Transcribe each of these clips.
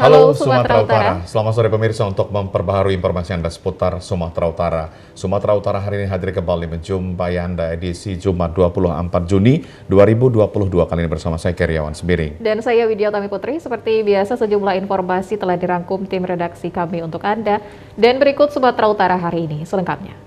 Halo Halo Sumatera Sumatera Utara. Utara, selamat sore pemirsa. Untuk memperbaharui informasi Anda seputar Sumatera Utara. Sumatera Utara hari ini hadir kembali menjumpai Anda edisi Jumat 24 Juni 2022. Kali ini bersama saya Keriawan Sembiring. Dan saya Widya Utami Putri. Seperti biasa sejumlah informasi telah dirangkum tim redaksi kami untuk Anda. Dan berikut Sumatera Utara hari ini selengkapnya.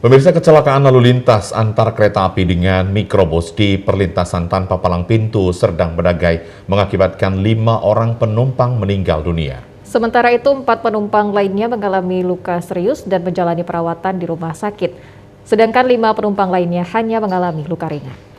Pemirsa, kecelakaan lalu lintas antar kereta api dengan mikrobus di perlintasan tanpa palang pintu Serdang Bedagai mengakibatkan 5 orang penumpang meninggal dunia. Sementara itu 4 penumpang lainnya mengalami luka serius dan menjalani perawatan di rumah sakit. Sedangkan 5 penumpang lainnya hanya mengalami luka ringan.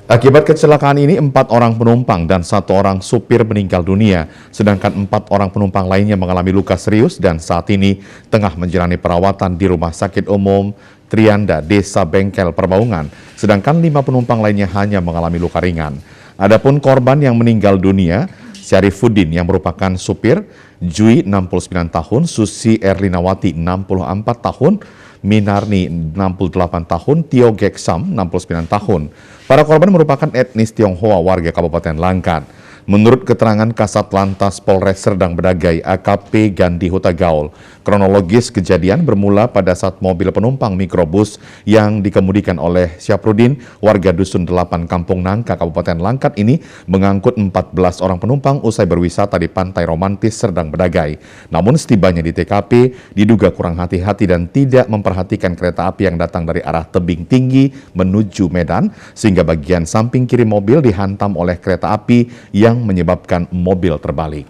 Akibat kecelakaan ini 4 orang penumpang dan 1 orang supir meninggal dunia, sedangkan 4 orang penumpang lainnya mengalami luka serius dan saat ini tengah menjalani perawatan di Rumah Sakit Umum Trianda, Desa Bengkel, Perbaungan, sedangkan 5 penumpang lainnya hanya mengalami luka ringan. Adapun korban yang meninggal dunia, Syarifuddin yang merupakan supir, Jui 69 tahun, Susi Erlinawati 64 tahun, Minarni 68 tahun, Tio Geksam 69 tahun. Para korban merupakan etnis Tionghoa warga Kabupaten Langkat. Menurut keterangan Kasat Lantas Polres Serdang Bedagai AKP Gandhi Hutagaul, kronologis kejadian bermula pada saat mobil penumpang mikrobus yang dikemudikan oleh Syafruddin, warga Dusun 8 Kampung Nangka, Kabupaten Langkat ini mengangkut 14 orang penumpang usai berwisata di pantai romantis Serdang Bedagai. Namun setibanya di TKP, diduga kurang hati-hati dan tidak memperhatikan kereta api yang datang dari arah tebing tinggi menuju Medan, sehingga bagian samping kiri mobil dihantam oleh kereta api yang menyebabkan mobil terbalik.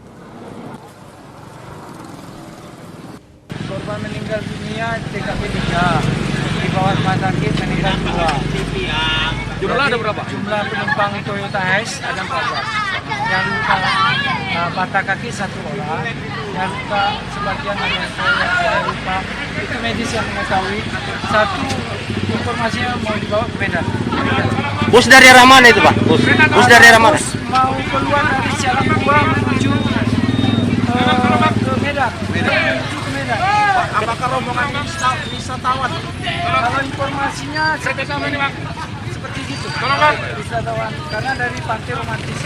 Korban meninggal dunia TKP 3, di bawah rumah sakit meninggal 2. Jumlah ada berapa? Jumlah penumpang Toyota Hiace ada 14. Yang luka patah kaki 1 orang, yang luka sebagian ada luka, itu medis yang mengetahui. 1 informasinya mau dibawa ke Medan. Bus dari arah mana itu, Pak? Bus dari arah mana? Bus mau keluar dari Jalan 2 menuju ke Medan. Menuju ke Medan. Apakah rombongan wisatawan? Kalau informasinya seperti gitu. Wisatawan karena dari pantai romantis.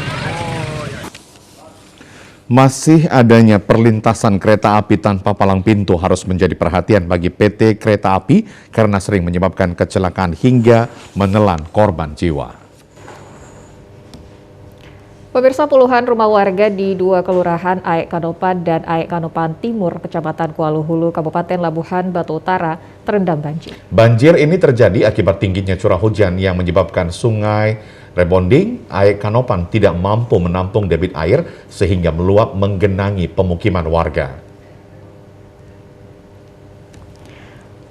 Masih adanya perlintasan kereta api tanpa palang pintu harus menjadi perhatian bagi PT Kereta Api karena sering menyebabkan kecelakaan hingga menelan korban jiwa. Pemirsa, puluhan rumah warga di 2 kelurahan Aek Kanopan dan Aek Kanopan Timur, Kecamatan Kuala Hulu, Kabupaten Labuhan Batu Utara, terendam banjir. Banjir ini terjadi akibat tingginya curah hujan yang menyebabkan sungai Rebonding, Aek Kanopan tidak mampu menampung debit air sehingga meluap menggenangi pemukiman warga.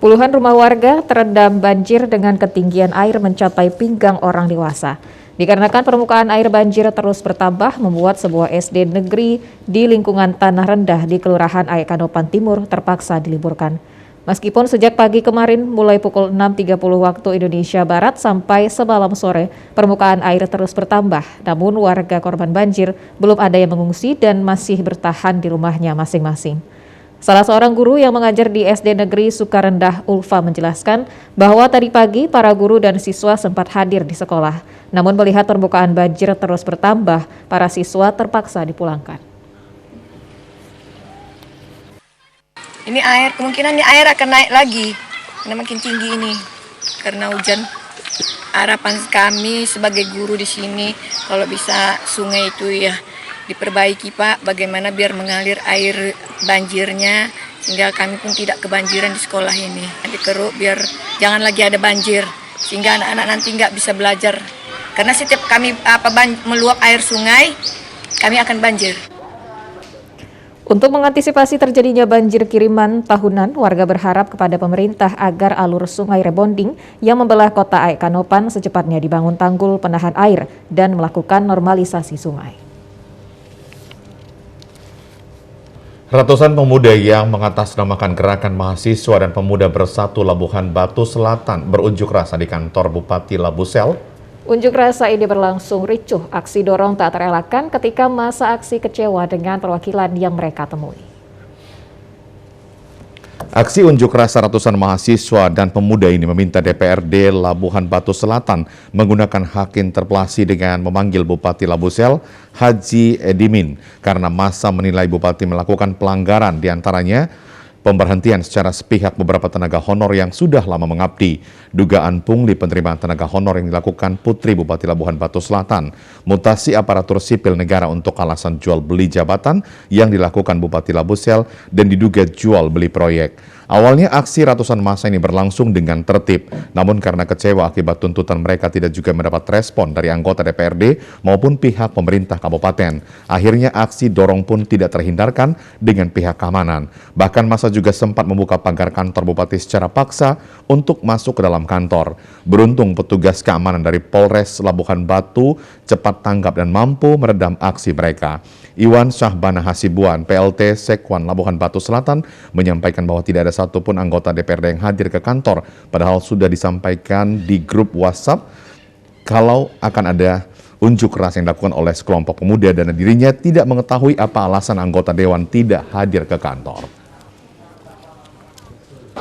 Puluhan rumah warga terendam banjir dengan ketinggian air mencapai pinggang orang dewasa. Dikarenakan permukaan air banjir terus bertambah, membuat sebuah SD negeri di lingkungan tanah rendah di Kelurahan Aek Kanopan Timur terpaksa diliburkan. Meskipun sejak pagi kemarin mulai pukul 6.30 waktu Indonesia Barat sampai semalam sore, permukaan air terus bertambah. Namun warga korban banjir belum ada yang mengungsi dan masih bertahan di rumahnya masing-masing. Salah seorang guru yang mengajar di SD Negeri Sukarendah Ulfa menjelaskan bahwa tadi pagi para guru dan siswa sempat hadir di sekolah. Namun melihat permukaan banjir terus bertambah, para siswa terpaksa dipulangkan. Ini air, kemungkinan ini air akan naik lagi karena makin tinggi ini karena hujan. Harapan kami sebagai guru di sini kalau bisa sungai itu ya diperbaiki, Pak, bagaimana biar mengalir air banjirnya sehingga kami pun tidak kebanjiran di sekolah ini. Dikeruk biar jangan lagi ada banjir sehingga anak-anak nanti nggak bisa belajar. Karena setiap kami meluap air sungai, kami akan banjir. Untuk mengantisipasi terjadinya banjir kiriman tahunan, warga berharap kepada pemerintah agar alur sungai Rebonding yang membelah kota Aek Kanopan secepatnya dibangun tanggul penahan air dan melakukan normalisasi sungai. Ratusan pemuda yang mengatasnamakan Gerakan Mahasiswa dan Pemuda Bersatu Labuhan Batu Selatan berunjuk rasa di kantor Bupati Labusel. Unjuk rasa ini berlangsung ricuh, aksi dorong tak terelakkan ketika masa aksi kecewa dengan perwakilan yang mereka temui. Aksi unjuk rasa ratusan mahasiswa dan pemuda ini meminta DPRD Labuhan Batu Selatan menggunakan hak interpelasi dengan memanggil Bupati Labusel, Haji Edimin, karena massa menilai Bupati melakukan pelanggaran diantaranya pemberhentian secara sepihak beberapa tenaga honor yang sudah lama mengabdi, dugaan pungli penerimaan tenaga honor yang dilakukan Putri Bupati Labuhan Batu Selatan, mutasi aparatur sipil negara untuk alasan jual beli jabatan yang dilakukan Bupati Labusel, dan diduga jual beli proyek. Awalnya aksi ratusan massa ini berlangsung dengan tertib, namun karena kecewa akibat tuntutan mereka tidak juga mendapat respon dari anggota DPRD maupun pihak pemerintah kabupaten. Akhirnya aksi dorong pun tidak terhindarkan dengan pihak keamanan. Bahkan massa juga sempat membuka pagar kantor Bupati secara paksa untuk masuk ke dalam kantor. Beruntung petugas keamanan dari Polres Labuhan Batu cepat tanggap dan mampu meredam aksi mereka. Iwan Syahbana Hasibuan, PLT Sekwan Labuhan Batu Selatan, menyampaikan bahwa tidak ada satupun anggota DPRD yang hadir ke kantor, padahal sudah disampaikan di grup WhatsApp kalau akan ada unjuk rasa yang dilakukan oleh sekelompok pemuda dan dirinya tidak mengetahui apa alasan anggota Dewan tidak hadir ke kantor.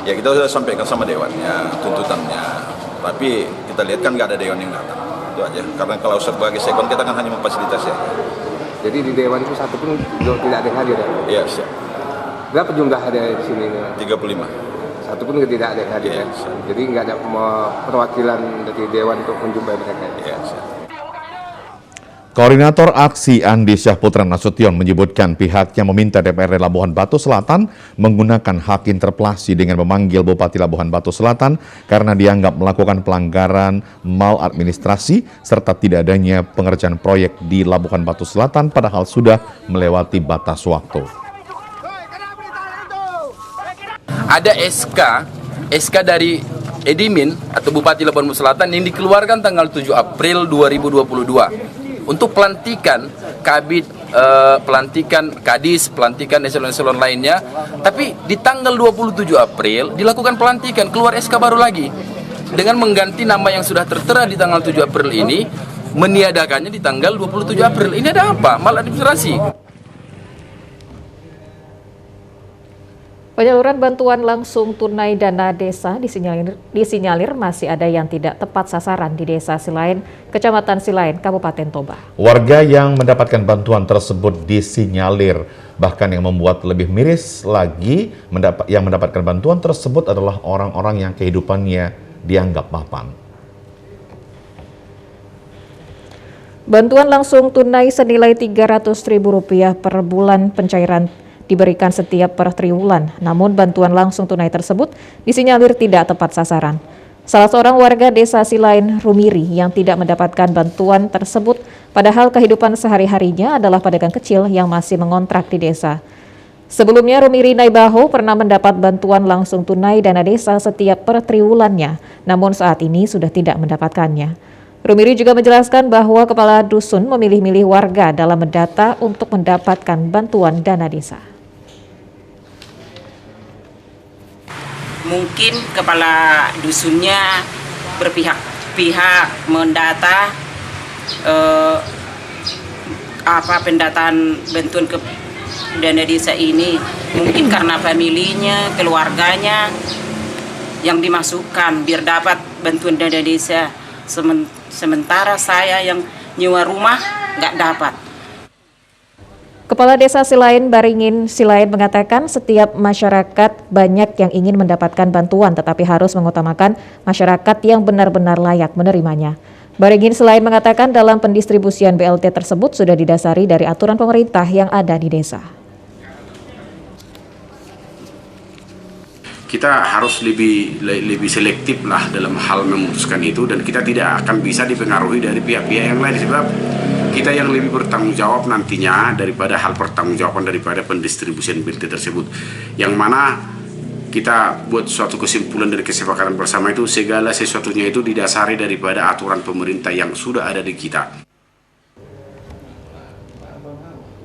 Ya kita sudah sampaikan sama Dewannya, tuntutannya, tapi kita lihat kan nggak ada Dewan yang datang, itu aja. Karena kalau sebagai sekon kita kan hanya memfasilitasi aja. Jadi di Dewan itu satu pun tidak ada yang hadir ya? Iya, siap. Berapa jumlah ada di sini? 35. Satu pun tidak ada yang hadir ya? Jadi nggak ada perwakilan dari Dewan untuk menjumpai mereka? Iya, siap. Koordinator aksi Andi Syahputra Nasution menyebutkan pihaknya meminta DPRD Labuhan Batu Selatan menggunakan hak interpelasi dengan memanggil Bupati Labuhan Batu Selatan karena dianggap melakukan pelanggaran maladministrasi serta tidak adanya pengerjaan proyek di Labuhan Batu Selatan padahal sudah melewati batas waktu. Ada SK dari Edimin atau Bupati Labuhan Batu Selatan yang dikeluarkan tanggal 7 April 2022 untuk pelantikan kabit, pelantikan kadis, pelantikan eselon-eselon lainnya. Tapi di tanggal 27 April dilakukan pelantikan, keluar SK baru lagi dengan mengganti nama yang sudah tertera di tanggal 7 April ini, meniadakannya di tanggal 27 April. Ini ada apa? Maladministrasi. Penyaluran bantuan langsung tunai dana desa disinyalir masih ada yang tidak tepat sasaran di Desa Silain, Kecamatan Silain, Kabupaten Toba. Warga yang mendapatkan bantuan tersebut disinyalir, bahkan yang membuat lebih miris lagi, yang mendapatkan bantuan tersebut adalah orang-orang yang kehidupannya dianggap mapan. Bantuan langsung tunai senilai Rp300.000 per bulan pencairan diberikan setiap per triwulan, namun bantuan langsung tunai tersebut disinyalir tidak tepat sasaran. Salah seorang warga Desa Silain, Rumiri, yang tidak mendapatkan bantuan tersebut, padahal kehidupan sehari-harinya adalah pedagang kecil yang masih mengontrak di desa. Sebelumnya, Rumiri Naibaho pernah mendapat bantuan langsung tunai dana desa setiap per triwulannya, namun saat ini sudah tidak mendapatkannya. Rumiri juga menjelaskan bahwa kepala dusun memilih-milih warga dalam mendata untuk mendapatkan bantuan dana desa. Mungkin kepala dusunnya berpihak mendata pendataan bantuan ke dana desa ini, mungkin karena familinya, keluarganya yang dimasukkan biar dapat bantuan dana desa, sementara saya yang nyewa rumah nggak dapat. Kepala Desa Silain, Baringin Silain, mengatakan setiap masyarakat banyak yang ingin mendapatkan bantuan tetapi harus mengutamakan masyarakat yang benar-benar layak menerimanya. Baringin Silain mengatakan dalam pendistribusian BLT tersebut sudah didasari dari aturan pemerintah yang ada di desa. Kita harus lebih selektif lah dalam hal memutuskan itu, dan kita tidak akan bisa dipengaruhi dari pihak-pihak yang lain, sebab kita yang lebih bertanggung jawab nantinya daripada hal pertanggungjawaban daripada pendistribusian BLT tersebut, yang mana kita buat suatu kesimpulan dari kesepakatan bersama itu, segala sesuatunya itu didasari daripada aturan pemerintah yang sudah ada di kita.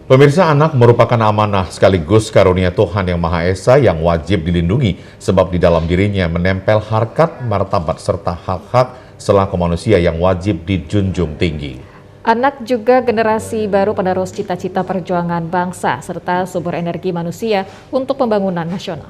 Pemirsa, anak merupakan amanah sekaligus karunia Tuhan Yang Maha Esa yang wajib dilindungi sebab di dalam dirinya menempel harkat, martabat, serta hak-hak selaku manusia yang wajib dijunjung tinggi. Anak juga generasi baru penerus cita-cita perjuangan bangsa serta sumber energi manusia untuk pembangunan nasional.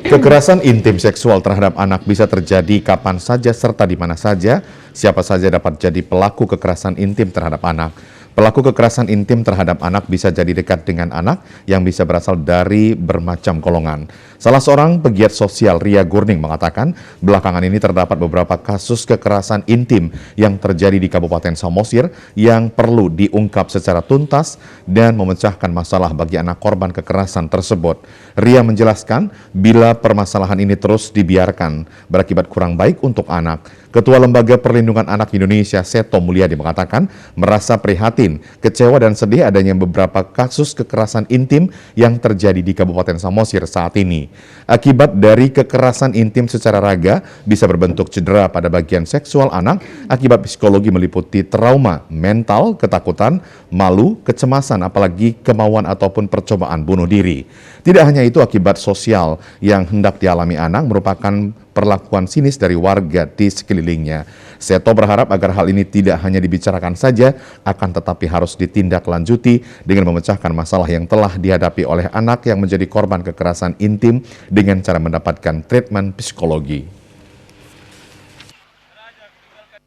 Kekerasan intim seksual terhadap anak bisa terjadi kapan saja serta di mana saja. Siapa saja dapat jadi pelaku kekerasan intim terhadap anak. Pelaku kekerasan intim terhadap anak bisa jadi dekat dengan anak yang bisa berasal dari bermacam golongan. Salah seorang pegiat sosial, Ria Gurning, mengatakan belakangan ini terdapat beberapa kasus kekerasan intim yang terjadi di Kabupaten Samosir yang perlu diungkap secara tuntas dan memecahkan masalah bagi anak korban kekerasan tersebut. Ria menjelaskan bila permasalahan ini terus dibiarkan berakibat kurang baik untuk anak. Ketua Lembaga Perlindungan Anak Indonesia, Seto Mulyadi, mengatakan merasa prihatin, kecewa dan sedih adanya beberapa kasus kekerasan intim yang terjadi di Kabupaten Samosir saat ini. Akibat dari kekerasan intim secara raga bisa berbentuk cedera pada bagian seksual anak, akibat psikologi meliputi trauma, mental, ketakutan, malu, kecemasan, apalagi kemauan ataupun percobaan bunuh diri. Tidak hanya itu, akibat sosial yang hendak dialami anak merupakan perlakuan sinis dari warga di sekelilingnya. Seto berharap agar hal ini tidak hanya dibicarakan saja, akan tetapi harus ditindaklanjuti dengan memecahkan masalah yang telah dihadapi oleh anak yang menjadi korban kekerasan intim dengan cara mendapatkan treatment psikologi.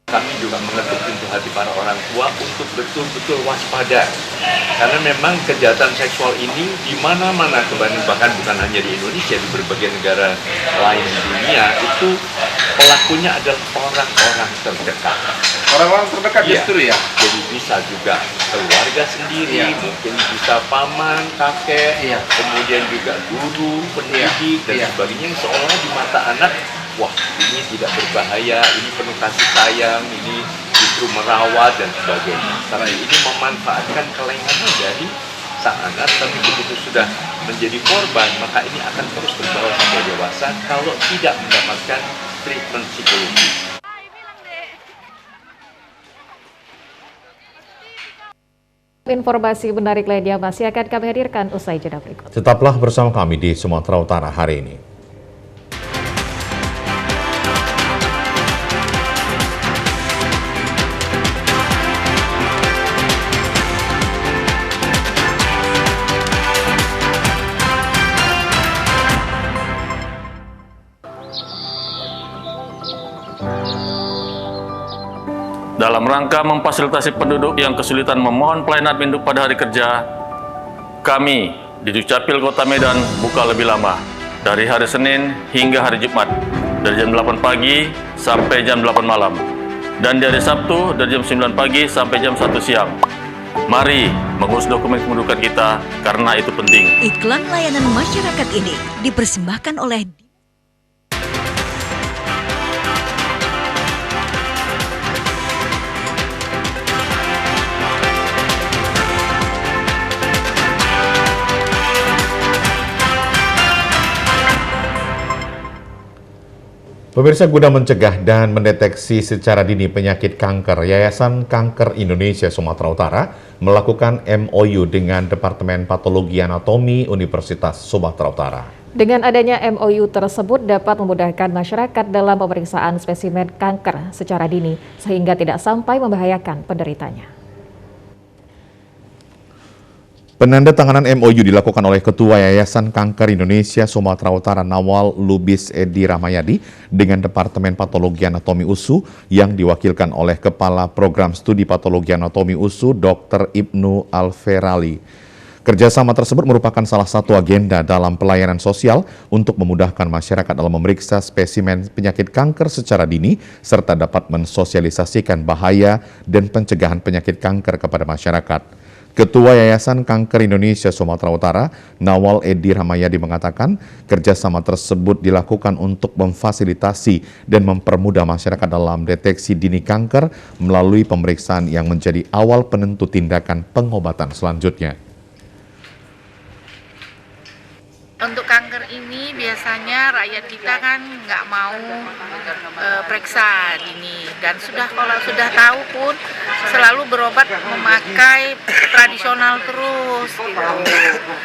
Kami juga mengetuk pintu hati para orang tua untuk betul-betul waspada. Karena memang kejahatan seksual ini di mana-mana, bahkan bukan hanya di Indonesia, di berbagai negara lain di dunia, itu pelakunya adalah orang-orang terdekat. Orang-orang terdekat justru ya? Jadi bisa juga keluarga sendiri, mungkin bisa paman, kakek, kemudian juga guru, pendidik, dan sebagainya, yang seolah di mata anak, wah ini tidak berbahaya, ini penuh kasih sayang, ini justru merawat dan sebagainya. Tapi ini memanfaatkan kelengahan dari sang anak, tapi begitu sudah menjadi korban, maka ini akan terus berbawa sampai dewasa kalau tidak mendapatkan treatment psikologi. Informasi menarik lainnya masih akan kami hadirkan usai jeda berikut. Tetaplah bersama kami di Sumatera Utara hari ini. Dalam rangka memfasilitasi penduduk yang kesulitan memohon pelayanan induk pada hari kerja, kami di Dukcapil Kota Medan buka lebih lama, dari hari Senin hingga hari Jumat, dari jam 8 pagi sampai jam 8 malam, dan dari Sabtu dari jam 9 pagi sampai jam 1 siang. Mari mengurus dokumen kependudukan kita, karena itu penting. Iklan layanan masyarakat ini dipersembahkan oleh Pemirsa, guna mencegah dan mendeteksi secara dini penyakit kanker, Yayasan Kanker Indonesia Sumatera Utara melakukan MOU dengan Departemen Patologi Anatomi Universitas Sumatera Utara. Dengan adanya MOU tersebut dapat memudahkan masyarakat dalam pemeriksaan spesimen kanker secara dini sehingga tidak sampai membahayakan penderitanya. Penandatanganan MOU dilakukan oleh Ketua Yayasan Kanker Indonesia Sumatera Utara Nawal Lubis Edi Rahmayadi dengan Departemen Patologi Anatomi USU yang diwakilkan oleh Kepala Program Studi Patologi Anatomi USU Dr. Ibnu Alferali. Kerjasama tersebut merupakan salah satu agenda dalam pelayanan sosial untuk memudahkan masyarakat dalam memeriksa spesimen penyakit kanker secara dini serta dapat mensosialisasikan bahaya dan pencegahan penyakit kanker kepada masyarakat. Ketua Yayasan Kanker Indonesia Sumatera Utara, Nawal Edi Rahmayadi, mengatakan kerjasama tersebut dilakukan untuk memfasilitasi dan mempermudah masyarakat dalam deteksi dini kanker melalui pemeriksaan yang menjadi awal penentu tindakan pengobatan selanjutnya. Untuk kanker ini biasanya rakyat kita kan nggak mau periksa dini, dan kalau sudah tahu pun selalu berobat memakai tradisional terus gitu.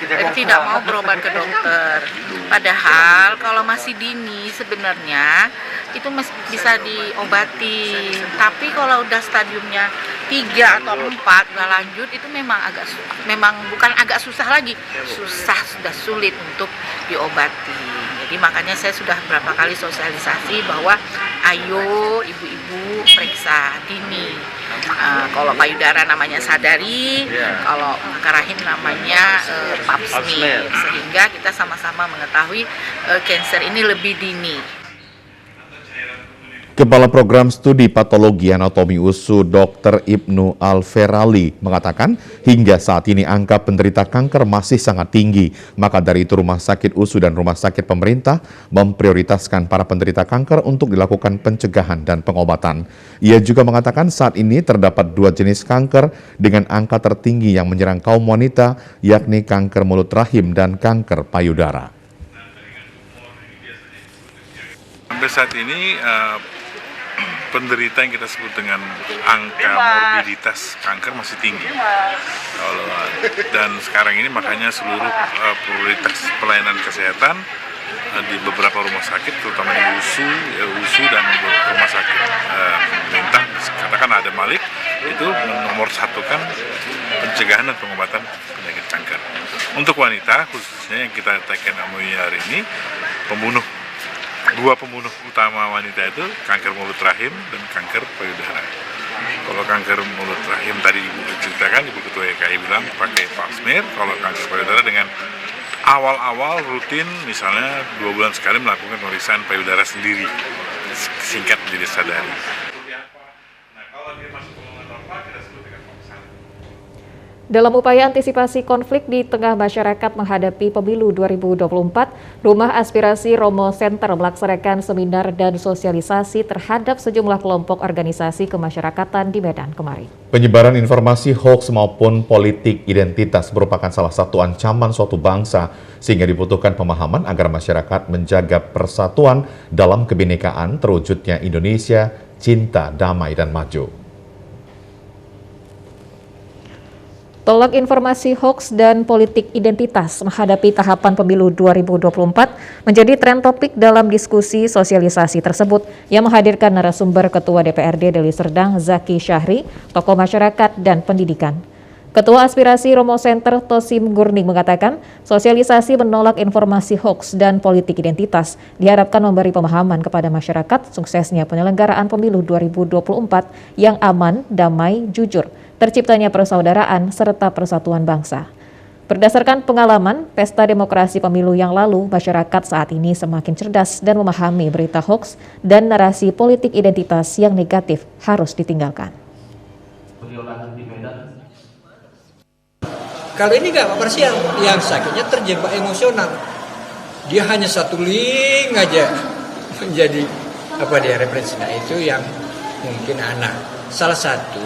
Dan tidak mau berobat ke dokter. Padahal kalau masih dini sebenarnya itu bisa diobati. Tapi kalau udah stadiumnya 3 atau 4 udah lanjut, itu memang bukan agak susah lagi, sudah sulit untuk diobati. Jadi makanya saya sudah berapa kali sosialisasi bahwa ayo ibu-ibu periksa dini. Kalau payudara namanya sadari, kalau kanker rahim namanya pap smear, sehingga kita sama-sama mengetahui kanker ini lebih dini. Kepala Program Studi Patologi Anatomi USU Dr. Ibnu Al-Ferali mengatakan hingga saat ini angka penderita kanker masih sangat tinggi. Maka dari itu Rumah Sakit USU dan Rumah Sakit Pemerintah memprioritaskan para penderita kanker untuk dilakukan pencegahan dan pengobatan. Ia juga mengatakan saat ini terdapat 2 jenis kanker dengan angka tertinggi yang menyerang kaum wanita, yakni kanker mulut rahim dan kanker payudara. Sampai saat ini penderita yang kita sebut dengan angka morbiditas kanker masih tinggi. Dan sekarang ini makanya seluruh prioritas pelayanan kesehatan di beberapa rumah sakit, terutama di USU dan rumah sakit pemerintah, katakan ada Malik, itu nomor 1 kan pencegahan dan pengobatan penyakit kanker. Untuk wanita khususnya yang kita taken MOU hari ini, dua pembunuh utama wanita itu kanker mulut rahim dan kanker payudara. Kalau kanker mulut rahim tadi Ibu ceritakan, Ibu Ketua YKI bilang pakai pap smear. Kalau kanker payudara dengan awal-awal rutin, misalnya 2 bulan sekali melakukan pemeriksaan payudara sendiri, singkat menjadi sadari. Dalam upaya antisipasi konflik di tengah masyarakat menghadapi pemilu 2024, Rumah Aspirasi Romo Center melaksanakan seminar dan sosialisasi terhadap sejumlah kelompok organisasi kemasyarakatan di Medan kemarin. Penyebaran informasi hoaks maupun politik identitas merupakan salah satu ancaman suatu bangsa, sehingga dibutuhkan pemahaman agar masyarakat menjaga persatuan dalam kebinekaan terwujudnya Indonesia, cinta, damai, dan maju. Tolak informasi hoaks dan politik identitas menghadapi tahapan pemilu 2024 menjadi tren topik dalam diskusi sosialisasi tersebut yang menghadirkan narasumber Ketua DPRD Deli Serdang Zaki Syahri, tokoh masyarakat dan pendidikan. Ketua Aspirasi Romo Center Tosim Gurning mengatakan sosialisasi menolak informasi hoaks dan politik identitas diharapkan memberi pemahaman kepada masyarakat suksesnya penyelenggaraan pemilu 2024 yang aman, damai, jujur, terciptanya persaudaraan serta persatuan bangsa. Berdasarkan pengalaman pesta demokrasi pemilu yang lalu, masyarakat saat ini semakin cerdas dan memahami berita hoaks dan narasi politik identitas yang negatif harus ditinggalkan. Kalau ini nggak parsial, yang sakitnya terjebak emosional. Dia hanya satu link aja menjadi referensinya itu yang mungkin anak. Salah satu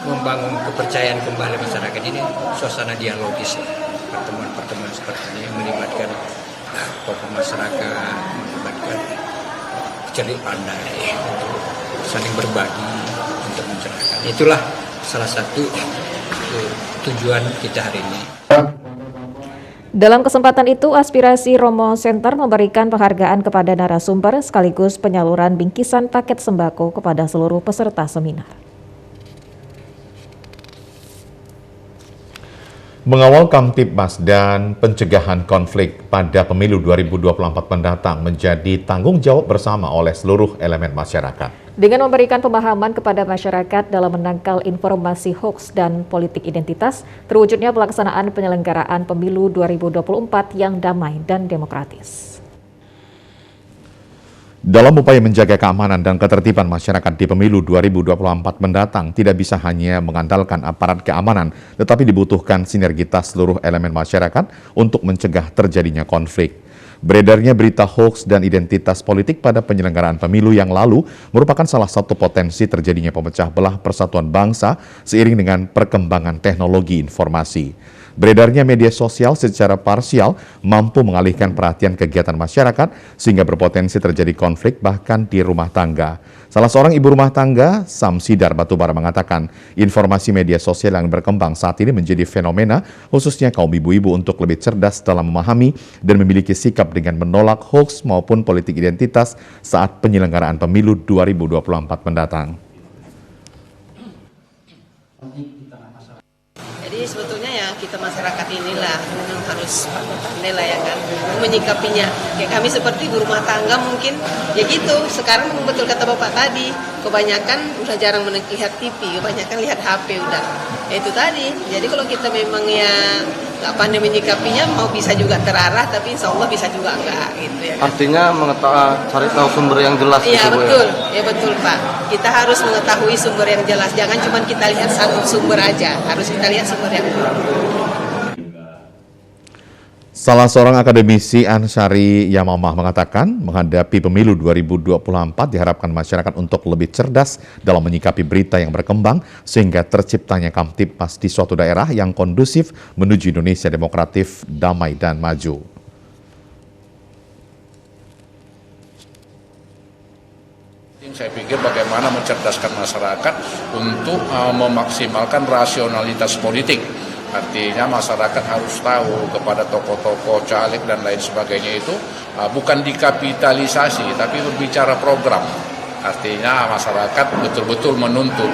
membangun kepercayaan kembali masyarakat ini suasana dialogis, pertemuan-pertemuan seperti ini melibatkan tokoh masyarakat, melibatkan cerdik pandai untuk saling berbagi untuk mencerahkan. Itulah salah satu tujuan kita hari ini. Dalam kesempatan itu, Aspirasi Romo Center memberikan penghargaan kepada narasumber sekaligus penyaluran bingkisan paket sembako kepada seluruh peserta seminar. Mengawal Kamtibmas dan pencegahan konflik pada pemilu 2024 mendatang menjadi tanggung jawab bersama oleh seluruh elemen masyarakat. Dengan memberikan pemahaman kepada masyarakat dalam menangkal informasi hoaks dan politik identitas, terwujudnya pelaksanaan penyelenggaraan pemilu 2024 yang damai dan demokratis. Dalam upaya menjaga keamanan dan ketertiban masyarakat di pemilu 2024 mendatang, tidak bisa hanya mengandalkan aparat keamanan, tetapi dibutuhkan sinergitas seluruh elemen masyarakat untuk mencegah terjadinya konflik. Beredarnya berita hoaks dan identitas politik pada penyelenggaraan pemilu yang lalu merupakan salah satu potensi terjadinya pemecah belah persatuan bangsa seiring dengan perkembangan teknologi informasi. Beredarnya media sosial secara parsial mampu mengalihkan perhatian kegiatan masyarakat sehingga berpotensi terjadi konflik bahkan di rumah tangga. Salah seorang ibu rumah tangga, Samsidar Batubara, mengatakan informasi media sosial yang berkembang saat ini menjadi fenomena khususnya kaum ibu-ibu untuk lebih cerdas dalam memahami dan memiliki sikap dengan menolak hoaks maupun politik identitas saat penyelenggaraan pemilu 2024 mendatang. Jadi sebetulnya ya kita masyarakat inilah memang harus pandai lah ya kan menyikapinya. Kayak kami seperti ibu rumah tangga mungkin ya gitu. Sekarang betul kata Bapak tadi, kebanyakan udah jarang lihat TV, kebanyakan lihat HP udah. Ya itu tadi. Jadi kalau kita memang ya nggak pandai menyikapinya, mau bisa juga terarah, tapi insya Allah bisa juga enggak gitu ya. Artinya cari tahu sumber yang jelas. Iya gitu, betul, ya betul Pak. Kita harus mengetahui sumber yang jelas. Jangan cuma kita lihat satu sumber aja, harus kita lihat sumber yang jelas. Salah seorang akademisi Ansyari Yamamah mengatakan menghadapi pemilu 2024 diharapkan masyarakat untuk lebih cerdas dalam menyikapi berita yang berkembang sehingga terciptanya kamtipmas di suatu daerah yang kondusif menuju Indonesia demokratif, damai dan maju. Saya pikir bagaimana mencerdaskan masyarakat untuk memaksimalkan rasionalitas politik. Artinya masyarakat harus tahu kepada tokoh-tokoh, caleg dan lain sebagainya itu bukan dikapitalisasi tapi berbicara program. Artinya masyarakat betul-betul menuntut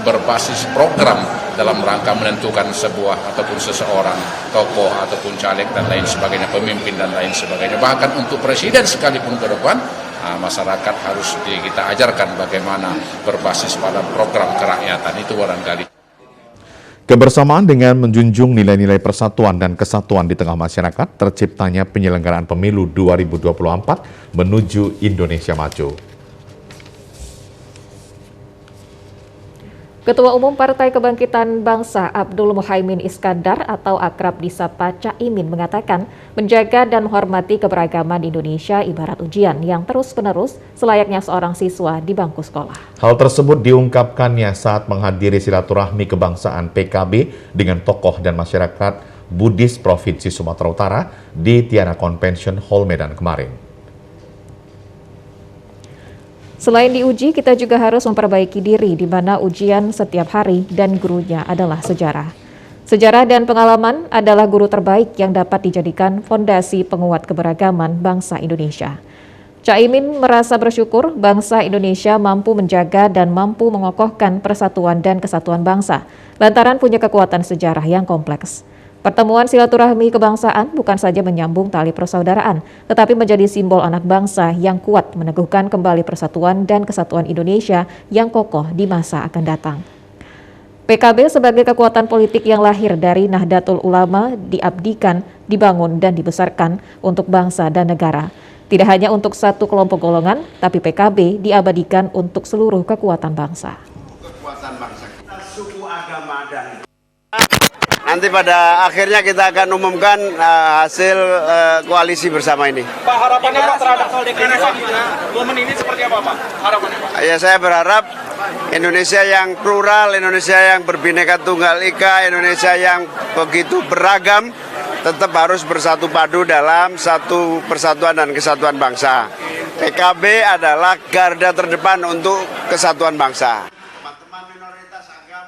berbasis program dalam rangka menentukan sebuah ataupun seseorang tokoh ataupun caleg dan lain sebagainya, pemimpin dan lain sebagainya. Bahkan untuk presiden sekalipun ke depan, masyarakat harus kita ajarkan bagaimana berbasis pada program kerakyatan itu barangkali. Kebersamaan dengan menjunjung nilai-nilai persatuan dan kesatuan di tengah masyarakat, terciptanya penyelenggaraan pemilu 2024 menuju Indonesia Maju. Ketua Umum Partai Kebangkitan Bangsa Abdul Muhaimin Iskandar atau akrab disapa Caimin mengatakan menjaga dan menghormati keberagaman di Indonesia ibarat ujian yang terus-menerus selayaknya seorang siswa di bangku sekolah. Hal tersebut diungkapkannya saat menghadiri silaturahmi kebangsaan PKB dengan tokoh dan masyarakat Buddhis Provinsi Sumatera Utara di Tiana Convention Hall Medan kemarin. Selain diuji, kita juga harus memperbaiki diri di mana ujian setiap hari dan gurunya adalah sejarah. Sejarah dan pengalaman adalah guru terbaik yang dapat dijadikan fondasi penguat keberagaman bangsa Indonesia. Caimin merasa bersyukur bangsa Indonesia mampu menjaga dan mampu mengokohkan persatuan dan kesatuan bangsa, lantaran punya kekuatan sejarah yang kompleks. Pertemuan silaturahmi kebangsaan bukan saja menyambung tali persaudaraan, tetapi menjadi simbol anak bangsa yang kuat meneguhkan kembali persatuan dan kesatuan Indonesia yang kokoh di masa akan datang. PKB sebagai kekuatan politik yang lahir dari Nahdlatul Ulama diabdikan, dibangun dan dibesarkan untuk bangsa dan negara. Tidak hanya untuk satu kelompok golongan, tapi PKB diabadikan untuk seluruh kekuatan bangsa. Kekuatan bangsa, suku, agama dan nanti pada akhirnya kita akan umumkan hasil koalisi bersama ini. Pak, harapannya Pak terhadap soal deklarasi momen ini seperti apa Pak? Harapannya Pak? Ya, saya berharap Indonesia yang plural, Indonesia yang berbineka tunggal ika, Indonesia yang begitu beragam, tetap harus bersatu padu dalam satu persatuan dan kesatuan bangsa. PKB adalah garda terdepan untuk kesatuan bangsa.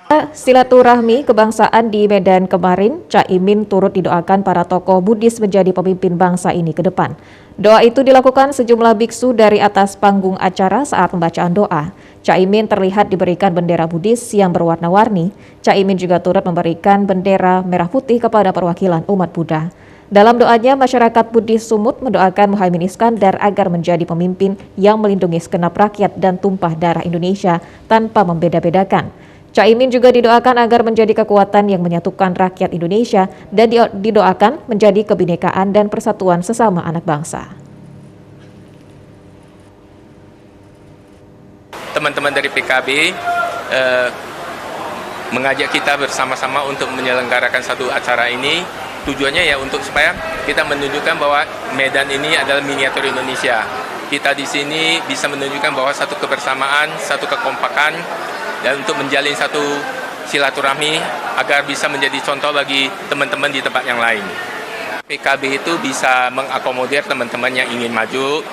Silaturahmi kebangsaan di Medan kemarin, Caimin turut didoakan para tokoh Buddhis menjadi pemimpin bangsa ini ke depan. Doa itu dilakukan sejumlah biksu dari atas panggung acara saat pembacaan doa. Caimin terlihat diberikan bendera Buddhis yang berwarna-warni. Caimin juga turut memberikan bendera merah putih kepada perwakilan umat Buddha. Dalam doanya, masyarakat Buddhis Sumut mendoakan Muhaimin Iskandar agar menjadi pemimpin yang melindungi segenap rakyat dan tumpah darah Indonesia tanpa membeda-bedakan. Caimin juga didoakan agar menjadi kekuatan yang menyatukan rakyat Indonesia dan didoakan menjadi kebinekaan dan persatuan sesama anak bangsa. Teman-teman dari PKB mengajak kita bersama-sama untuk menyelenggarakan satu acara ini. Tujuannya ya untuk supaya kita menunjukkan bahwa Medan ini adalah miniatur Indonesia. Kita di sini bisa menunjukkan bahwa satu kebersamaan, satu kekompakan, dan untuk menjalin satu silaturahmi agar bisa menjadi contoh bagi teman-teman di tempat yang lain. PKB itu bisa mengakomodir teman-teman yang ingin maju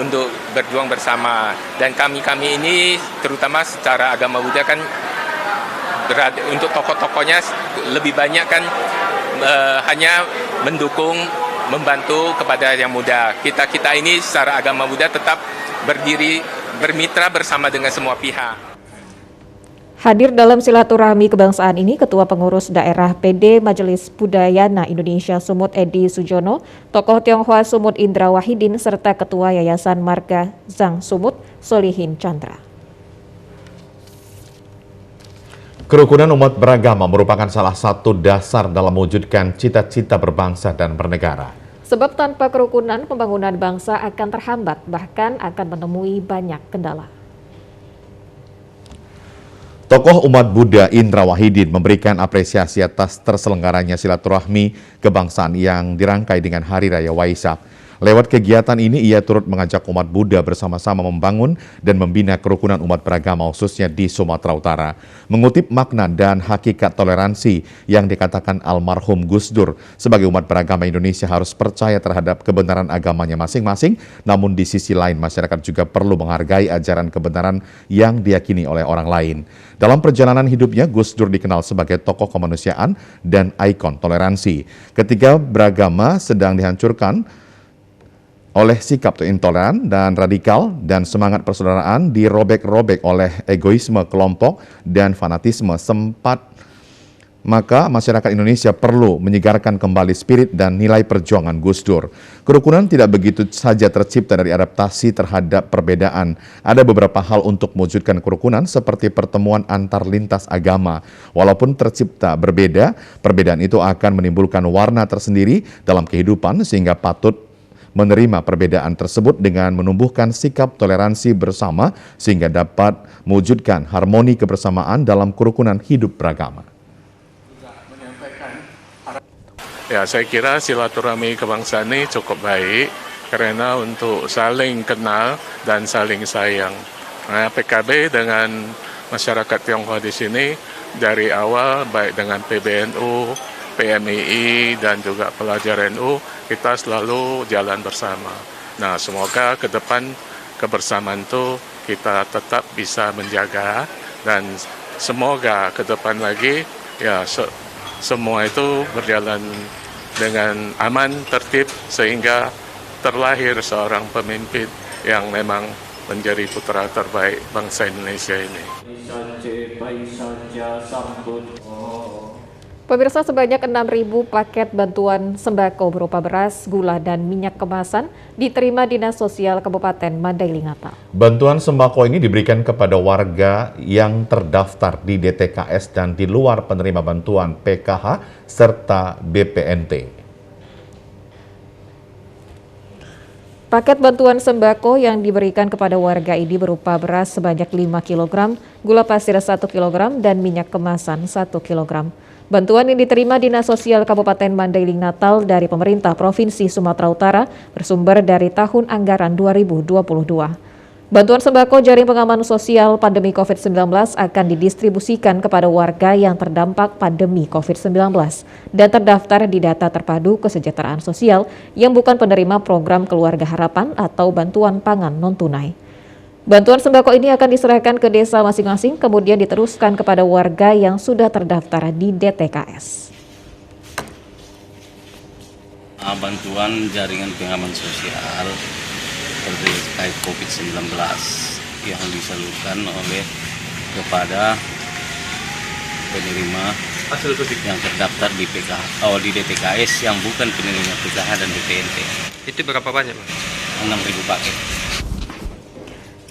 untuk berjuang bersama. Dan kami ini terutama secara agama Buddha kan untuk tokoh-tokohnya lebih banyak kan hanya mendukung, membantu kepada yang muda. Kita ini secara agama Buddha tetap berdiri, bermitra bersama dengan semua pihak. Hadir dalam silaturahmi kebangsaan ini Ketua Pengurus Daerah PD Majelis Budayana Indonesia Sumut Edi Sujono, tokoh Tionghoa Sumut Indra Wahidin, serta Ketua Yayasan Marga Zhang Sumut Solihin Chandra. Kerukunan umat beragama merupakan salah satu dasar dalam mewujudkan cita-cita berbangsa dan bernegara. Sebab tanpa kerukunan, pembangunan bangsa akan terhambat, bahkan akan menemui banyak kendala. Tokoh umat Buddha Indra Wahidin memberikan apresiasi atas terselenggaranya silaturahmi kebangsaan yang dirangkai dengan Hari Raya Waisak. Lewat kegiatan ini, ia turut mengajak umat Buddha bersama-sama membangun dan membina kerukunan umat beragama khususnya di Sumatera Utara. Mengutip makna dan hakikat toleransi yang dikatakan almarhum Gus Dur, sebagai umat beragama Indonesia harus percaya terhadap kebenaran agamanya masing-masing, namun di sisi lain masyarakat juga perlu menghargai ajaran kebenaran yang diyakini oleh orang lain. Dalam perjalanan hidupnya, Gus Dur dikenal sebagai tokoh kemanusiaan dan ikon toleransi. Ketika beragama sedang dihancurkan oleh sikap intoleran dan radikal dan semangat persaudaraan dirobek-robek oleh egoisme kelompok dan fanatisme maka masyarakat Indonesia perlu menyegarkan kembali spirit dan nilai perjuangan Gus Dur. Kerukunan tidak begitu saja tercipta dari adaptasi terhadap perbedaan. Ada beberapa hal untuk mewujudkan kerukunan seperti pertemuan antar lintas agama. Walaupun tercipta berbeda, perbedaan itu akan menimbulkan warna tersendiri dalam kehidupan sehingga patut menerima perbedaan tersebut dengan menumbuhkan sikap toleransi bersama sehingga dapat mewujudkan harmoni kebersamaan dalam kerukunan hidup beragama. Ya, saya kira silaturahmi kebangsaan ini cukup baik karena untuk saling kenal dan saling sayang. Nah, PKB dengan masyarakat Tionghoa di sini dari awal baik dengan PBNU, PMII dan juga pelajar NU, kita selalu jalan bersama. Nah, semoga ke depan kebersamaan itu kita tetap bisa menjaga dan semoga ke depan lagi ya semua itu berjalan dengan aman, tertib sehingga terlahir seorang pemimpin yang memang menjadi putra terbaik bangsa Indonesia ini. Pemirsa, sebanyak 6.000 paket bantuan sembako berupa beras, gula, dan minyak kemasan diterima Dinas Sosial Kabupaten Mandailing Natal. Bantuan sembako ini diberikan kepada warga yang terdaftar di DTKS dan di luar penerima bantuan PKH serta BPNT. Paket bantuan sembako yang diberikan kepada warga ini berupa beras sebanyak 5 kg, gula pasir 1 kg, dan minyak kemasan 1 kg. Bantuan yang diterima Dinas Sosial Kabupaten Mandailing Natal dari pemerintah Provinsi Sumatera Utara bersumber dari tahun anggaran 2022. Bantuan sembako Jaring Pengaman Sosial Pandemi COVID-19 akan didistribusikan kepada warga yang terdampak pandemi COVID-19 dan terdaftar di data terpadu kesejahteraan sosial yang bukan penerima program Keluarga Harapan atau bantuan pangan non-tunai. Bantuan sembako ini akan diserahkan ke desa masing-masing, kemudian diteruskan kepada warga yang sudah terdaftar di DTKS. Bantuan jaringan pengaman sosial terkait COVID-19 yang disalurkan oleh kepada penerima yang terdaftar di di DTKS yang bukan penerima PKH dan BPNT. Itu berapa banyak, Pak? 6.000 paket.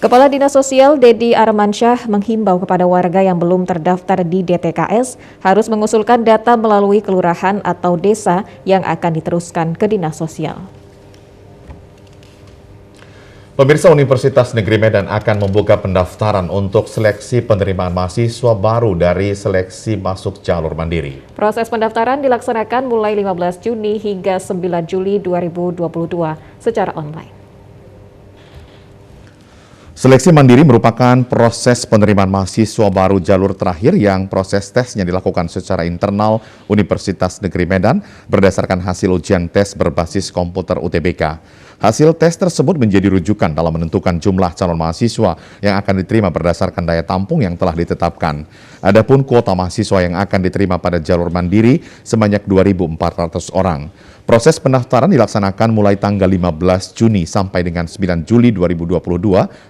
Kepala Dinas Sosial Dedi Armansyah menghimbau kepada warga yang belum terdaftar di DTKS harus mengusulkan data melalui kelurahan atau desa yang akan diteruskan ke Dinas Sosial. Pemirsa, Universitas Negeri Medan akan membuka pendaftaran untuk seleksi penerimaan mahasiswa baru dari seleksi masuk jalur mandiri. Proses pendaftaran dilaksanakan mulai 15 Juni hingga 9 Juli 2022 secara online. Seleksi mandiri merupakan proses penerimaan mahasiswa baru jalur terakhir yang proses tesnya dilakukan secara internal Universitas Negeri Medan berdasarkan hasil ujian tes berbasis komputer UTBK. Hasil tes tersebut menjadi rujukan dalam menentukan jumlah calon mahasiswa yang akan diterima berdasarkan daya tampung yang telah ditetapkan. Adapun kuota mahasiswa yang akan diterima pada jalur mandiri sebanyak 2.400 orang. Proses pendaftaran dilaksanakan mulai tanggal 15 Juni sampai dengan 9 Juli 2022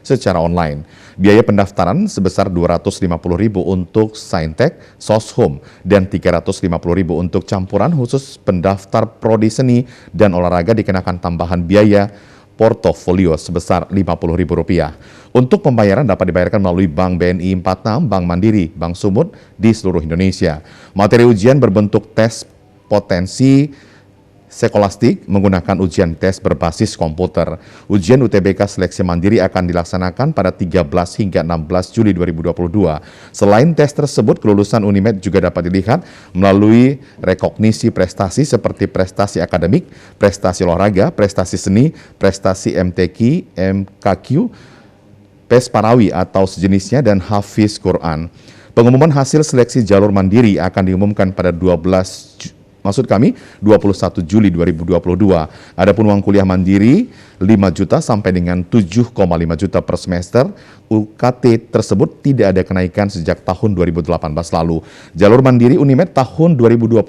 secara online. Biaya pendaftaran sebesar Rp250.000 untuk Saintek, Soshum, dan Rp350.000 untuk campuran khusus pendaftar prodi seni dan olahraga dikenakan tambahan biaya portofolio sebesar Rp50.000. Untuk pembayaran dapat dibayarkan melalui Bank BNI 46, Bank Mandiri, Bank Sumut di seluruh Indonesia. Materi ujian berbentuk tes potensi sekolastik menggunakan ujian tes berbasis komputer. Ujian UTBK seleksi mandiri akan dilaksanakan pada 13 hingga 16 Juli 2022. Selain tes tersebut, kelulusan Unimed juga dapat dilihat melalui rekognisi prestasi seperti prestasi akademik, prestasi olahraga, prestasi seni, prestasi MTQ, MKQ, PES Parawi atau sejenisnya, dan Hafiz Quran. Pengumuman hasil seleksi jalur mandiri akan diumumkan pada 21 Juli 2022. Adapun uang kuliah mandiri 5 juta sampai dengan 7,5 juta per semester. UKT tersebut tidak ada kenaikan sejak tahun 2018 lalu. Jalur mandiri Unimed tahun 2022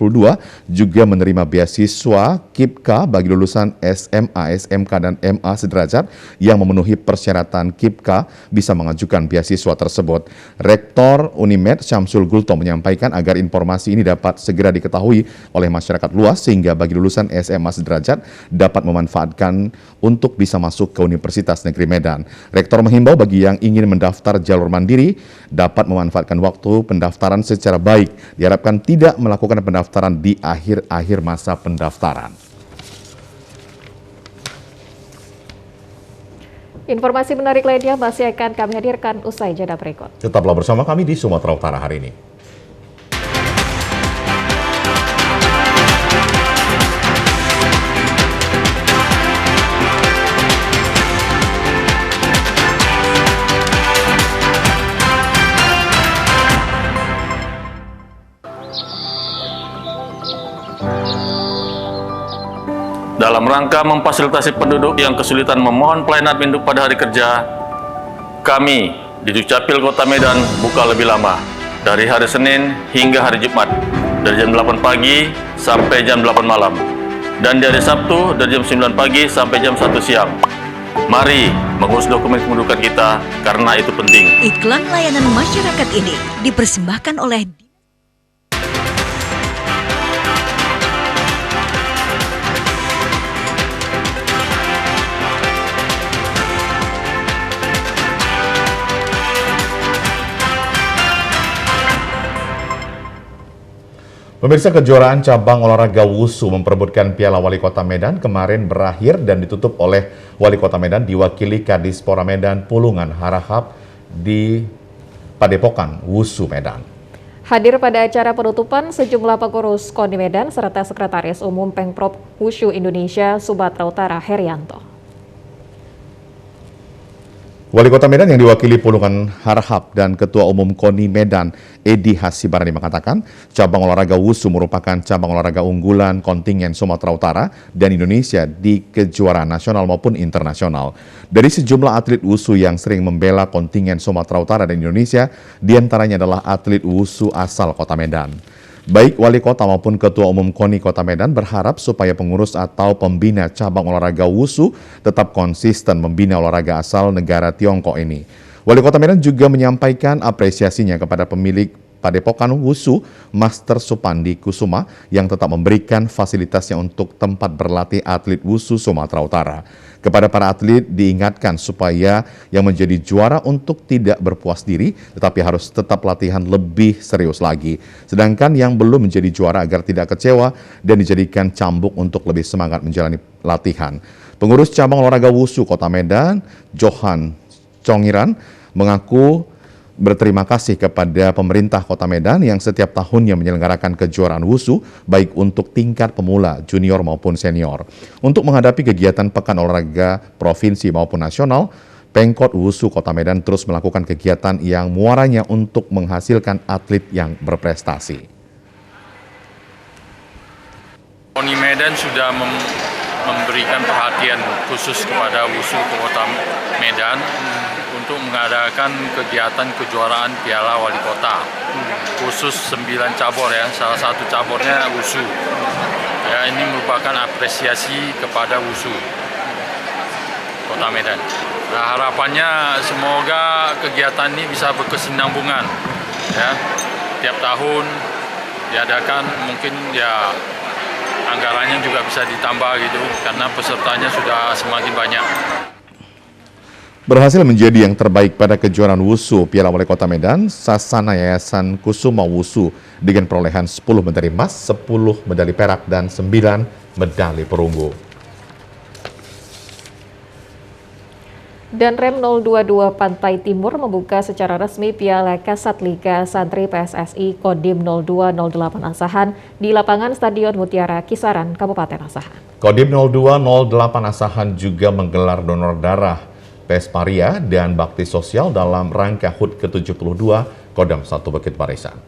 juga menerima beasiswa KIPK bagi lulusan SMA, SMK, dan MA sederajat yang memenuhi persyaratan KIPK bisa mengajukan beasiswa tersebut. Rektor Unimed Syamsul Gulto menyampaikan agar informasi ini dapat segera diketahui oleh masyarakat luas sehingga bagi lulusan SMA sederajat dapat memanfaatkan untuk bisa masuk ke Universitas Negeri Medan. Rektor menghimbau bagi yang ingin mendaftar jalur mandiri dapat memanfaatkan waktu pendaftaran secara baik. Diharapkan tidak melakukan pendaftaran di akhir-akhir masa pendaftaran. Informasi menarik lainnya masih akan kami hadirkan usai jeda berikut. Tetaplah bersama kami di Sumatera Utara hari ini. Dalam rangka memfasilitasi penduduk yang kesulitan memohon pelayanan induk pada hari kerja, kami di Dukcapil Kota Medan buka lebih lama, dari hari Senin hingga hari Jumat, dari jam 8 pagi sampai jam 8 malam, dan dari Sabtu dari jam 9 pagi sampai jam 1 siang. Mari mengurus dokumen kependudukan kita, karena itu penting. Iklan layanan masyarakat ini dipersembahkan oleh Pemirsa, kejuaraan cabang olahraga Wusu memperebutkan Piala Wali Kota Medan kemarin berakhir dan ditutup oleh Wali Kota Medan diwakili Kadispora Medan Pulungan Harahap di Padepokan Wusu Medan. Hadir pada acara penutupan sejumlah pengurus KONI Medan serta Sekretaris Umum Pengprov Wushu Indonesia Sumatera Utara Herianto. Wali Kota Medan yang diwakili Pulungan Harahap dan Ketua Umum KONI Medan Edi Hasibarani mengatakan cabang olahraga Wusu merupakan cabang olahraga unggulan kontingen Sumatera Utara dan Indonesia di kejuaraan nasional maupun internasional. Dari sejumlah atlet Wusu yang sering membela kontingen Sumatera Utara dan Indonesia, diantaranya adalah atlet Wusu asal Kota Medan. Baik Wali Kota maupun Ketua Umum KONI Kota Medan berharap supaya pengurus atau pembina cabang olahraga Wusu tetap konsisten membina olahraga asal negara Tiongkok ini. Wali Kota Medan juga menyampaikan apresiasinya kepada pemilik Padepokan Wusu, Master Supandi Kusuma, yang tetap memberikan fasilitasnya untuk tempat berlatih atlet Wusu Sumatera Utara. Kepada para atlet diingatkan supaya yang menjadi juara untuk tidak berpuas diri, tetapi harus tetap latihan lebih serius lagi. Sedangkan yang belum menjadi juara agar tidak kecewa dan dijadikan cambuk untuk lebih semangat menjalani latihan. Pengurus cabang olahraga Wusu Kota Medan, Johan Congiran, mengaku berterima kasih kepada pemerintah Kota Medan yang setiap tahunnya menyelenggarakan kejuaraan Wusu baik untuk tingkat pemula, junior maupun senior. Untuk menghadapi kegiatan Pekan Olahraga Provinsi maupun Nasional, Pengkot Wusu Kota Medan terus melakukan kegiatan yang muaranya untuk menghasilkan atlet yang berprestasi. KONI Medan sudah memberikan perhatian khusus kepada Wusu Kota Medan untuk mengadakan kegiatan kejuaraan Piala Wali Kota, khusus 9 cabur ya, salah satu caburnya Wusu. Ya, ini merupakan apresiasi kepada WUSU Kota Medan. Nah, harapannya semoga kegiatan ini bisa berkesinambungan. Ya, tiap tahun diadakan, mungkin ya anggarannya juga bisa ditambah gitu, karena pesertanya sudah semakin banyak. Berhasil menjadi yang terbaik pada kejuaraan WUSU Piala Wali Kota Medan, Sasana Yayasan Kusuma WUSU dengan perolehan 10 medali emas, 10 medali perak, dan 9 medali perunggu. Dan Rem 022 Pantai Timur membuka secara resmi Piala Kasat Liga Santri PSSI Kodim 0208 Asahan di lapangan Stadion Mutiara Kisaran, Kabupaten Asahan. Kodim 0208 Asahan juga menggelar donor darah, Pesparia, dan bakti sosial dalam rangka HUT ke-72 Kodam 1 Bukit Barisan.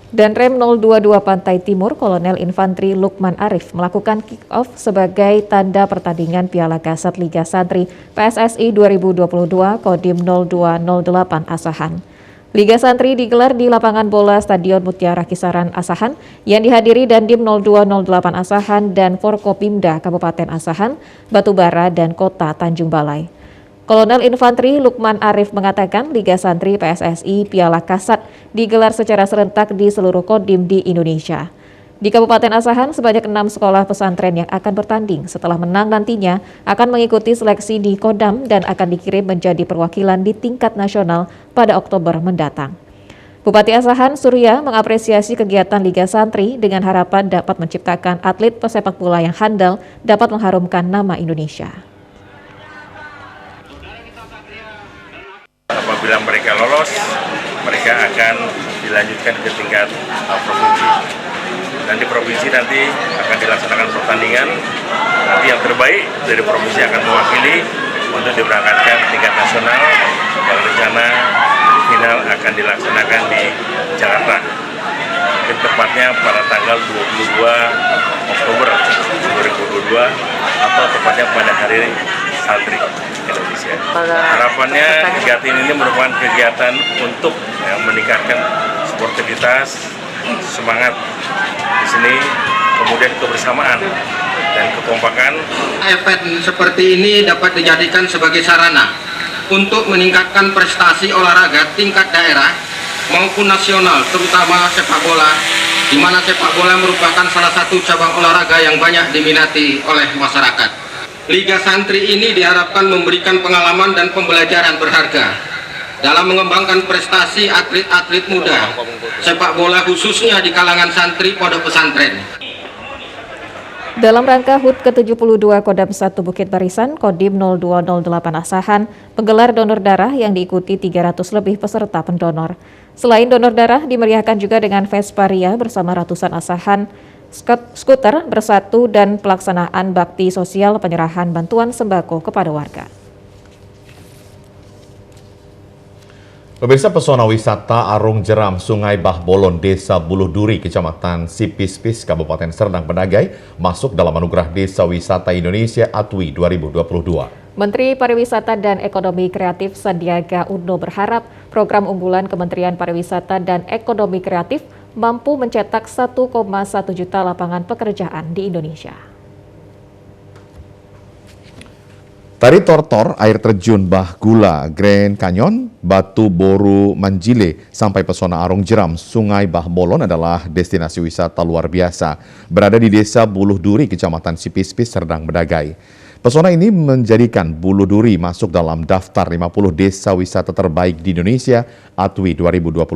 Dan Rem 022 Pantai Timur, Kolonel Infantri Lukman Arif melakukan kick-off sebagai tanda pertandingan Piala Kasat Liga Santri PSSI 2022 Kodim 0208 Asahan. Liga Santri digelar di lapangan bola Stadion Mutiara Kisaran Asahan yang dihadiri Dandim 0208 Asahan dan Forkopimda Kabupaten Asahan, Batubara, dan Kota Tanjung Balai. Kolonel Infantri Lukman Arif mengatakan Liga Santri PSSI Piala Kasat digelar secara serentak di seluruh kodim di Indonesia. Di Kabupaten Asahan sebanyak 6 sekolah pesantren yang akan bertanding setelah menang nantinya akan mengikuti seleksi di Kodam dan akan dikirim menjadi perwakilan di tingkat nasional pada Oktober mendatang. Bupati Asahan Surya mengapresiasi kegiatan Liga Santri dengan harapan dapat menciptakan atlet pesepak bola yang handal dapat mengharumkan nama Indonesia. Apabila mereka lolos, mereka akan dilanjutkan ke tingkat provinsi. Dan di provinsi nanti akan dilaksanakan pertandingan. Nanti yang terbaik dari provinsi akan mewakili untuk diberangkatkan ke tingkat nasional. Yang rencana final akan dilaksanakan di Jakarta. Mungkin tepatnya pada tanggal 22 Oktober 2022 atau tepatnya pada hari Santri Indonesia. Harapannya kegiatan ini merupakan kegiatan untuk meningkatkan sportivitas, semangat di sini, kemudian kebersamaan dan kekompakan. Event seperti ini dapat dijadikan sebagai sarana untuk meningkatkan prestasi olahraga tingkat daerah maupun nasional, terutama sepak bola, di mana sepak bola merupakan salah satu cabang olahraga yang banyak diminati oleh masyarakat. Liga Santri ini diharapkan memberikan pengalaman dan pembelajaran berharga dalam mengembangkan prestasi atlet-atlet muda sepak bola khususnya di kalangan santri pondok pesantren. Dalam rangka HUT ke-72 Kodam 1 Bukit Barisan, Kodim 0208 Asahan menggelar donor darah yang diikuti 300 lebih peserta pendonor. Selain donor darah, dimeriahkan juga dengan Vesparia bersama ratusan Asahan, skuter bersatu, dan pelaksanaan bakti sosial penyerahan bantuan sembako kepada warga. Pemirsa, pesona wisata Arung Jeram Sungai Bahbolon, Desa Buluh Duri, Kecamatan Sipispis, Kabupaten Serdang Bedagai masuk dalam anugerah Desa Wisata Indonesia ATWI 2022. Menteri Pariwisata dan Ekonomi Kreatif Sandiaga Uno berharap program unggulan Kementerian Pariwisata dan Ekonomi Kreatif mampu mencetak 1,1 juta lapangan pekerjaan di Indonesia. Tari Tortor, air terjun Bah Gula, Grand Canyon, Batu Boru Manjile, sampai pesona Arung Jeram Sungai Bahbolon adalah destinasi wisata luar biasa. Berada di Desa Buluh Duri, Kecamatan Sipispis, Serdang Bedagai. Pesona ini menjadikan Buluh Duri masuk dalam daftar 50 desa wisata terbaik di Indonesia ATWI 2022.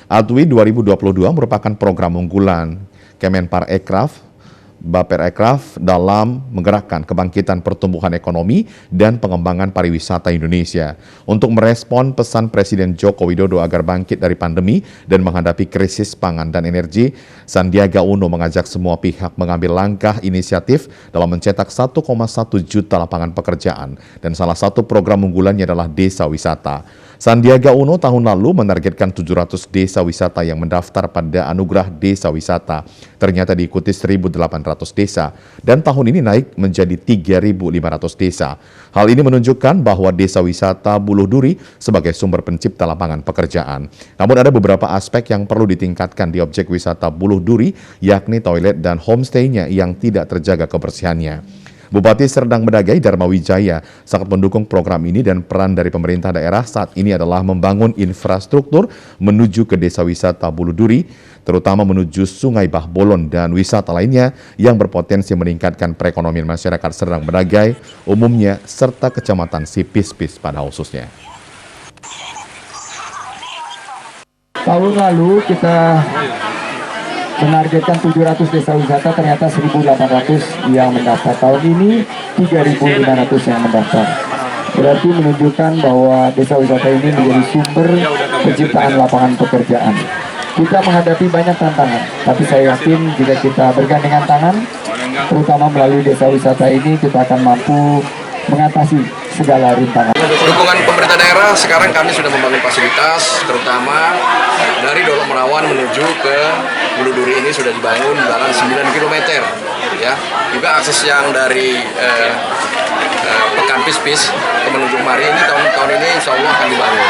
ATWI 2022 merupakan program unggulan Kemenparekraf, Baperekraf dalam menggerakkan kebangkitan pertumbuhan ekonomi dan pengembangan pariwisata Indonesia. Untuk merespon pesan Presiden Joko Widodo agar bangkit dari pandemi dan menghadapi krisis pangan dan energi, Sandiaga Uno mengajak semua pihak mengambil langkah inisiatif dalam mencetak 1,1 juta lapangan pekerjaan. Dan salah satu program unggulannya adalah Desa Wisata. Sandiaga Uno tahun lalu menargetkan 700 desa wisata yang mendaftar pada Anugerah Desa Wisata. Ternyata diikuti 1.800 desa dan tahun ini naik menjadi 3.500 desa. Hal ini menunjukkan bahwa desa wisata Buluh Duri sebagai sumber pencipta lapangan pekerjaan. Namun ada beberapa aspek yang perlu ditingkatkan di objek wisata Buluh Duri, yakni toilet dan homestay-nya yang tidak terjaga kebersihannya. Bupati Serdang Bedagai Dharma Wijaya sangat mendukung program ini dan peran dari pemerintah daerah saat ini adalah membangun infrastruktur menuju ke desa wisata Buluh Duri, terutama menuju Sungai Bahbolon dan wisata lainnya yang berpotensi meningkatkan perekonomian masyarakat Serdang Bedagai umumnya serta Kecamatan Sipispis pada khususnya. Tahun lalu kita menargetkan 700 desa wisata, ternyata 1.800 yang mendaftar. Tahun ini 3.500 yang mendaftar. Berarti menunjukkan bahwa desa wisata ini menjadi sumber penciptaan lapangan pekerjaan. Kita menghadapi banyak tantangan, tapi saya yakin jika kita bergandengan tangan, terutama melalui desa wisata ini, kita akan mampu mengatasi segala rintangan. Dukungan pemerintah daerah, sekarang kami sudah membangun fasilitas, terutama dari Dolok Merawan menuju ke Buluh Duri ini sudah dibangun jalan 9 km. Ya, juga akses yang dari Pekan Pispis ke menuju Mari ini tahun ini insya Allah akan dibangun.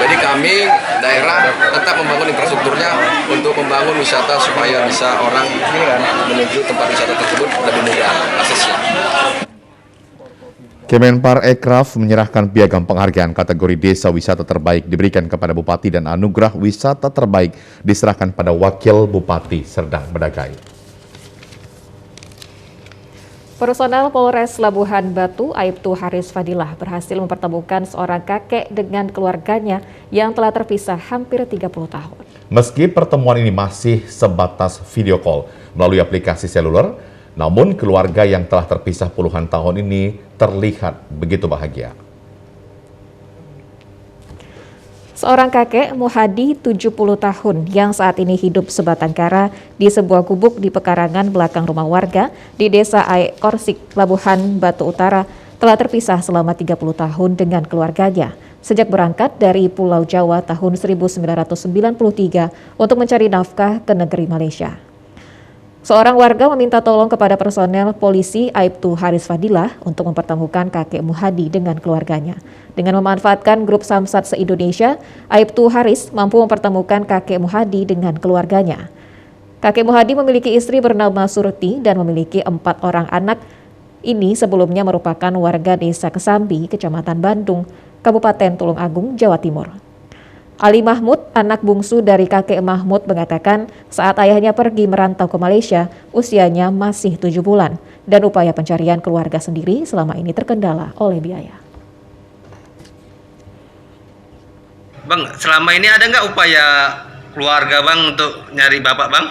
Jadi kami daerah tetap membangun infrastrukturnya untuk membangun wisata supaya bisa orang menuju tempat wisata tersebut lebih mudah aksesnya. Kemenpar Ekraf menyerahkan piagam penghargaan kategori desa wisata terbaik diberikan kepada Bupati dan anugerah wisata terbaik diserahkan pada Wakil Bupati Serdang Bedagai. Personel Polres Labuhan Batu, Aibtu Haris Fadilah berhasil mempertemukan seorang kakek dengan keluarganya yang telah terpisah hampir 30 tahun. Meski pertemuan ini masih sebatas video call melalui aplikasi seluler, namun keluarga yang telah terpisah puluhan tahun ini terlihat begitu bahagia. Seorang kakek Muhadi 70 tahun yang saat ini hidup sebatang kara di sebuah gubuk di pekarangan belakang rumah warga di Desa Aek Korsik, Labuhan Batu Utara telah terpisah selama 30 tahun dengan keluarganya sejak berangkat dari Pulau Jawa tahun 1993 untuk mencari nafkah ke negeri Malaysia. Seorang warga meminta tolong kepada personel polisi Aibtu Haris Fadilah untuk mempertemukan kakek Muhadi dengan keluarganya. Dengan memanfaatkan grup Samsat se-Indonesia, Aibtu Haris mampu mempertemukan kakek Muhadi dengan keluarganya. Kakek Muhadi memiliki istri bernama Surti dan memiliki 4 orang anak. Ini sebelumnya merupakan warga Desa Kesambi, Kecamatan Bandung, Kabupaten Tulung Agung, Jawa Timur. Ali Mahmud, anak bungsu dari kakek Mahmud, mengatakan saat ayahnya pergi merantau ke Malaysia, usianya masih 7 bulan dan upaya pencarian keluarga sendiri selama ini terkendala oleh biaya. Bang, selama ini ada nggak upaya keluarga bang untuk nyari bapak bang?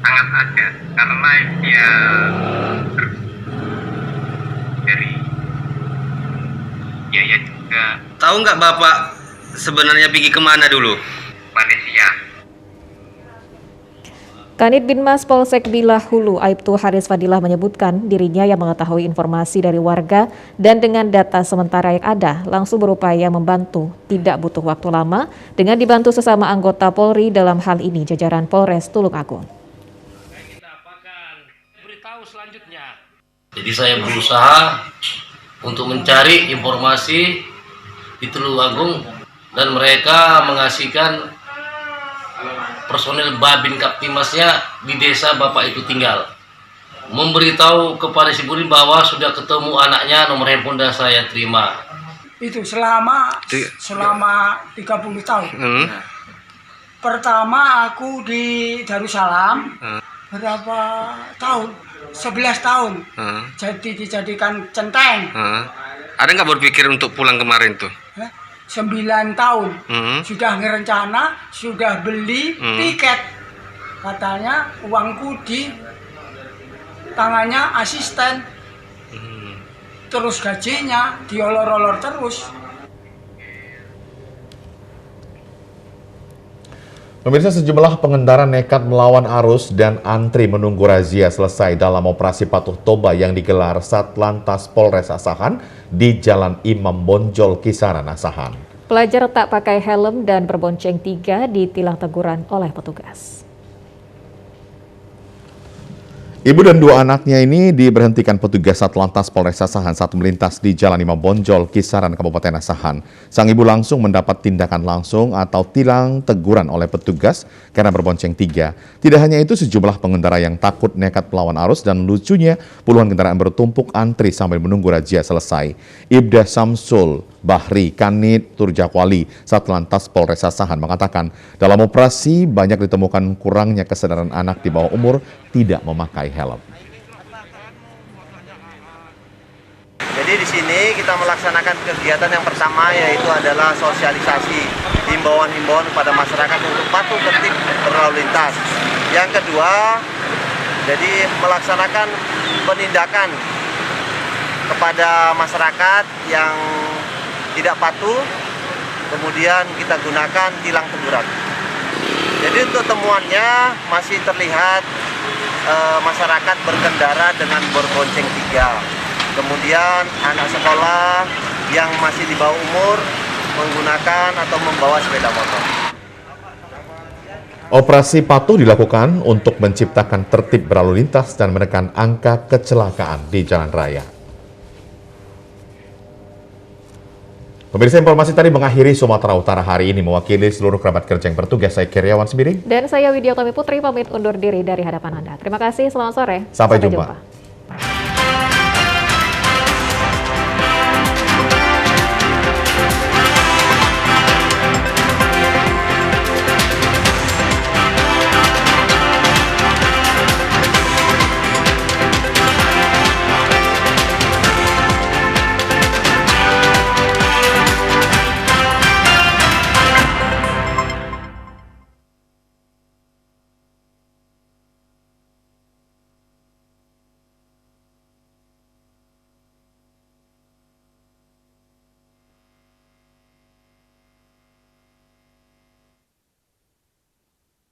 Sangat ada, karena dia dari biaya juga. Tahu nggak bapak sebenarnya pergi kemana dulu? Malaysia. Kanit Binmas Polsek Bilah Hulu, Aibtu Haris Fadilah menyebutkan dirinya yang mengetahui informasi dari warga dan dengan data sementara yang ada langsung berupaya membantu. Tidak butuh waktu lama dengan dibantu sesama anggota Polri dalam hal ini jajaran Polres Tulung Agung. Jadi saya berusaha untuk mencari informasi di Tulung Agung dan mereka mengasihkan personel Babin Kaptimasnya di desa bapak itu tinggal. Memberitahu kepada si Burin bahwa sudah ketemu anaknya, nomor handphone dan saya terima. Itu selama 30 tahun. Pertama aku di Darussalam berapa tahun? 11 tahun. Jadi dijadikan centeng. Ada nggak berpikir untuk pulang kemarin tuh? 9 tahun. Sudah ngerencana, sudah beli tiket. Katanya uangku di tangannya asisten. Terus gajinya diolor-olor terus. Pemirsa, sejumlah pengendara nekat melawan arus dan antri menunggu razia selesai dalam operasi patuh toba yang digelar Satlantas Polres Asahan di Jalan Imam Bonjol, Kisaran, Asahan. Pelajar tak pakai helm dan berbonceng 3 ditilang teguran oleh petugas. Ibu dan 2 anaknya ini diberhentikan petugas Satlantas Polres Asahan saat melintas di Jalan Imam Bonjol, Kisaran, Kabupaten Asahan. Sang ibu langsung mendapat tindakan langsung atau tilang teguran oleh petugas karena berbonceng 3. Tidak hanya itu, sejumlah pengendara yang takut nekat melawan arus dan lucunya puluhan kendaraan bertumpuk antri sambil menunggu razia selesai. Ibda Samsul Bahri Kanit Turjakwali Satlantas Polres Asahan mengatakan dalam operasi banyak ditemukan kurangnya kesadaran anak di bawah umur tidak memakai helm. Jadi di sini kita melaksanakan kegiatan yang pertama yaitu adalah sosialisasi, himbauan-himbauan kepada masyarakat untuk patuh tertib berlalu lintas. Yang kedua, jadi melaksanakan penindakan kepada masyarakat yang tidak patuh, kemudian kita gunakan tilang teguran. Jadi untuk temuannya masih terlihat masyarakat berkendara dengan berbonceng 3. Kemudian anak sekolah yang masih di bawah umur menggunakan atau membawa sepeda motor. Operasi patuh dilakukan untuk menciptakan tertib berlalu lintas dan menekan angka kecelakaan di jalan raya. Pemirsa, informasi tadi mengakhiri Sumatera Utara hari ini. Mewakili seluruh kerabat kerja yang bertugas, saya Keriawan Sembiring. Dan saya Widyotami Putri pamit undur diri dari hadapan Anda. Terima kasih, selamat sore. Sampai jumpa.